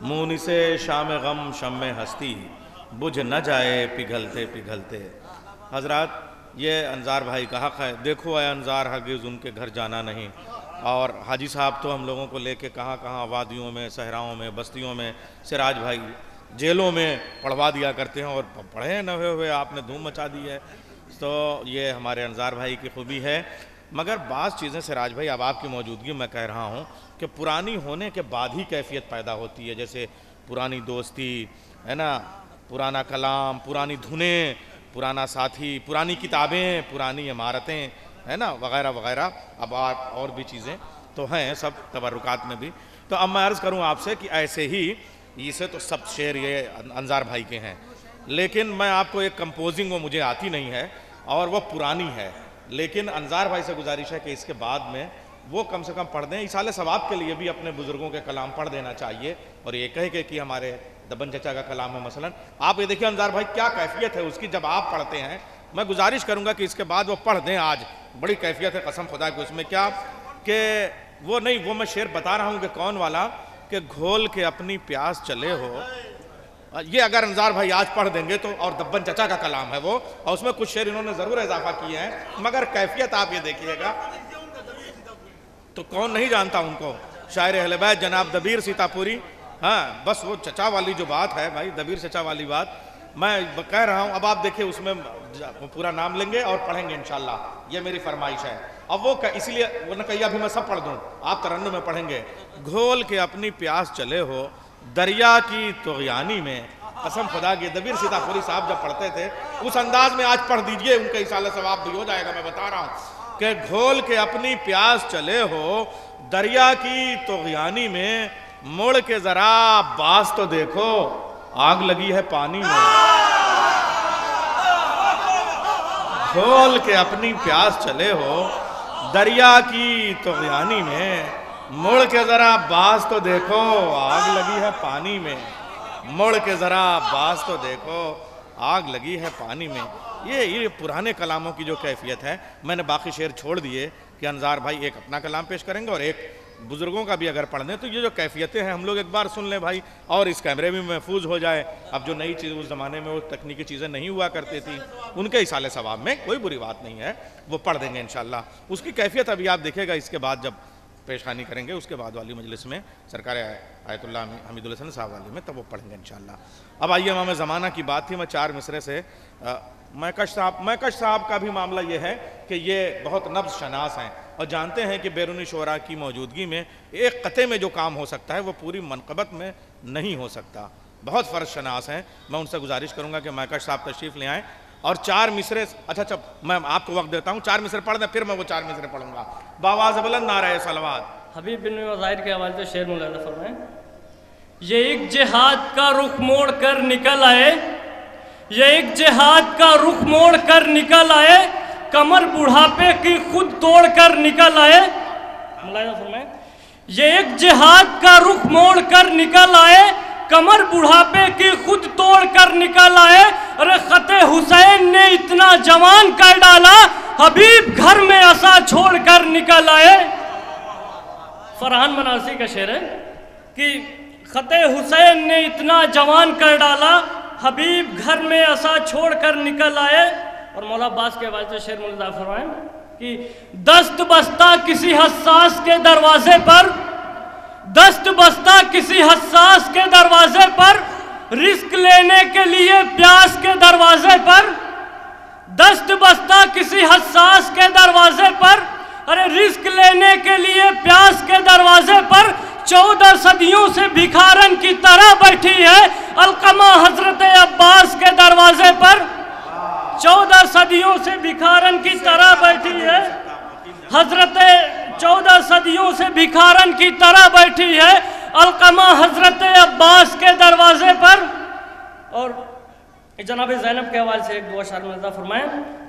مونی سے شام غم شم ہستی بجھ نہ جائے پگھلتے پگھلتے۔ حضرات یہ انظار بھائی کا حق ہے، دیکھو اے انظار ہرگز ان کے گھر جانا نہیں۔ اور حاجی صاحب تو ہم لوگوں کو لے کے کہاں کہاں وادیوں میں، صحراؤں میں، بستیوں میں، سراج بھائی جیلوں میں پڑھوا دیا کرتے ہیں، اور پڑھے نہ ہوئے آپ نے دھوم مچا دی ہے۔ تو یہ ہمارے انظار بھائی کی خوبی ہے۔ مگر بعض چیزیں سراج بھائی اب آپ کی موجودگی میں کہہ رہا ہوں کہ پرانی ہونے کے بعد ہی کیفیت پیدا ہوتی ہے، جیسے پرانی دوستی ہے نا، پرانا کلام، پرانی دھنیں، پرانا ساتھی، پرانی کتابیں، پرانی عمارتیں ہے نا، وغیرہ وغیرہ۔ اب اور بھی چیزیں تو ہیں سب تبرکات میں بھی۔ تو اب میں عرض کروں آپ سے کہ ایسے ہی اسے تو سب شعر یہ انظار بھائی کے ہیں، لیکن میں آپ کو ایک کمپوزنگ وہ مجھے آتی نہیں ہے اور وہ پرانی ہے، لیکن انظار بھائی سے گزارش ہے کہ اس کے بعد میں وہ کم سے کم پڑھ دیں، ایصال ثواب کے لیے بھی اپنے بزرگوں کے کلام پڑھ دینا چاہیے۔ اور یہ کہے کہ ہمارے دبن چچا کا کلام ہے مثلا، آپ یہ دیکھیں انظار بھائی کیا کیفیت ہے اس کی جب آپ پڑھتے ہیں۔ میں گزارش کروں گا کہ اس کے بعد وہ پڑھ دیں، آج بڑی کیفیت ہے قسم خدا کی اس میں، کیا کہ وہ نہیں، وہ میں شعر بتا رہا ہوں کہ کون والا، کہ گھول کے اپنی پیاس چلے ہو، یہ اگر انظار بھائی آج پڑھ دیں گے تو، اور دبن چچا کا کلام ہے وہ، اور اس میں کچھ شعر انہوں نے ضرور اضافہ کیے ہیں، مگر کیفیت آپ یہ دیکھیے گا تو کون نہیں جانتا ان کو، شاعر اہل بیت جناب دبیر سیتا پوری۔ ہاں بس وہ چچا والی جو بات ہے بھائی، دبیر چچا والی بات میں کہہ رہا ہوں، اب آپ دیکھیں اس میں پورا نام لیں گے اور پڑھیں گے انشاءاللہ، یہ میری فرمائش ہے۔ اب وہ اس لیے وہ نہ کہیے ابھی میں سب پڑھ دوں، آپ ترنم میں پڑھیں گے۔ گھول کے اپنی پیاس چلے ہو دریا کی طغیانی میں، قسم خدا کی دبیر سیتا پوری صاحب جب پڑھتے تھے اس انداز میں آج پڑھ دیجئے، ان کا ایصال ثواب بھی ہو جائے گا۔ میں بتا رہا ہوں کہ گھول کے اپنی پیاس چلے ہو دریا کی طغیانی میں، مڑ کے ذرا باز تو دیکھو آگ لگی ہے پانی میں۔ کھول کے اپنی پیاس چلے ہو دریا کی طغیانی میں، مڑ کے ذرا باز تو دیکھو آگ لگی ہے پانی میں، مڑ کے ذرا باز تو دیکھو آگ لگی ہے پانی میں۔ یہ پرانے کلاموں کی جو کیفیت ہے، میں نے باقی شعر چھوڑ دیے کہ انظار بھائی ایک اپنا کلام پیش کریں گے اور ایک بزرگوں کا بھی اگر پڑھ دیں، تو یہ جو کیفیتیں ہیں ہم لوگ ایک بار سن لیں بھائی، اور اس کیمرے میں محفوظ ہو جائے۔ اب جو نئی چیز اس زمانے میں وہ تکنیکی چیزیں نہیں ہوا کرتی تھی، ان کے ایصال ثواب میں کوئی بری بات نہیں ہے، وہ پڑھ دیں گے انشاءاللہ۔ اس کی کیفیت ابھی آپ دیکھیں گا، اس کے بعد جب پیشخانی کریں گے اس کے بعد والی مجلس میں، سرکار آیت اللہ حمید الحسن صاحب والی میں، تب وہ پڑھیں گے انشاءاللہ۔ اب آئیے امام زمانہ کی بات تھی، میں 4 مصرے سے مہکش صاحب کا بھی معاملہ یہ ہے کہ یہ بہت نبض شناس ہیں اور جانتے ہیں کہ بیرونی شعراء کی موجودگی میں ایک قطعے میں جو کام ہو سکتا ہے وہ پوری منقبت میں نہیں ہو سکتا، بہت فرض شناس ہیں۔ میں ان سے گزارش کروں گا کہ مہکش صاحب تشریف لے آئیں اور 4 مصرے، اچھا میں آپ کو وقت دیتا ہوں، 4 مصرے پڑھ دیں پھر میں وہ 4 مصرے پڑھوں گا۔ باواز بلند نعرہ صلوات۔ حبیب بن وزائر کے حوالے سے شعر مولانا فرمائیں، یہ ایک جہاد کا رخ موڑ کر نکل آئے، یہ ایک جہاد کا رخ موڑ کر نکل آئے، کمر بڑھاپے کی خود توڑ کر نکل آئے۔ مولانا فرمائیں، یہ ایک جہاد کا رخ موڑ کر نکل آئے، کمر بڑھاپے کی خود توڑ کر نکل آئے۔ ارے خط حسین نے اتنا جوان کر ڈالا، حبیب گھر میں عصا چھوڑ کر نکل آئے۔ فرحان مناسی کا شعر ہے کہ خط حسین نے اتنا جوان کر ڈالا، حبیب گھر میں عصا چھوڑ کر نکل آئے۔ اور مولا عباس کے حوالے سے شعر مولانا فرمائیں کہ دست بستہ کسی حساس کے دروازے پر، دست بستہ کسی حساس کے دروازے پر، رزق لینے کے لیے پیاس کے دروازے پر، دست بستہ کسی حساس کے دروازے پر، ارے رزق لینے کے لیے پیاس کے دروازے پر 14 صدیوں سے بھکارن کی طرح بیٹھی ہے علقمہ حضرت عباس کے دروازے پر، 14 صدیوں سے بھکارن کی طرح بیٹھی ہے حضرت، 14 صدیوں سے بھکارن کی طرح بیٹھی ہے علقمہ حضرت عباس کے دروازے پر۔ اور جناب زینب کے حوالے سے ایک دو اشعار میں فرمائیں،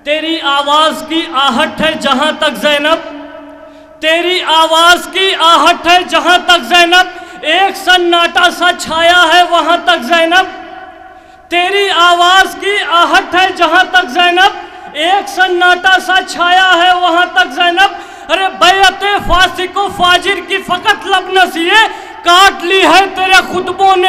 تیری آواز کی آہٹ ہے جہاں تک زینب، تیری آواز کی آہٹ ہے جہاں تک زینب، ایک سناٹا سا چھایا ہے وہاں تک زینب، تیری آواز کی آہٹ ہے جہاں تک زینب، ایک سناٹا سا چھایا ہے وہاں تک زینب۔ ارے بیعت فاسق و فاجر کی فقط لب نصیحے، کاٹ لی ہے تیرے خطبوں نے